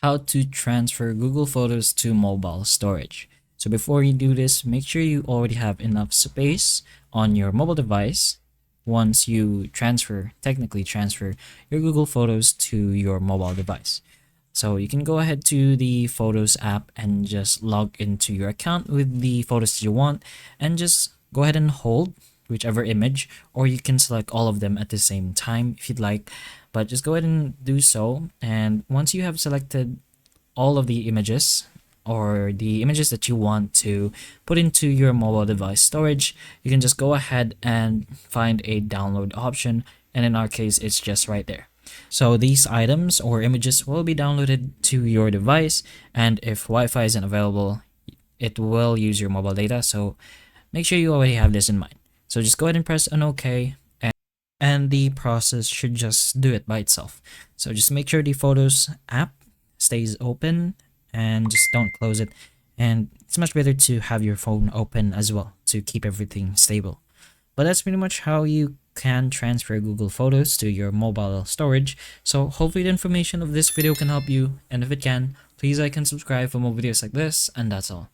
how to transfer Google Photos to mobile storage. So before you do this, make sure you already have enough space on your mobile device once you technically transfer your Google Photos to your mobile device. So you can go ahead to the Photos app and just log into your account with the photos that you want and just go ahead and hold whichever image, or you can select all of them at the same time if you'd like, but just go ahead and do so. And once you have selected all of the images or the images that you want to put into your mobile device storage, you can just go ahead and find a download option, and in our case it's just right there. So these items or images will be downloaded to your device, and if Wi-Fi isn't available, it will use your mobile data, so make sure you already have this in mind. So just go ahead and press an OK, and the process should just do it by itself. So just make sure the Photos app stays open and just don't close it. And it's much better to have your phone open as well to keep everything stable. But that's pretty much how you can transfer Google Photos to your mobile storage. So hopefully the information of this video can help you, and if it can, please like and subscribe for more videos like this, and that's all.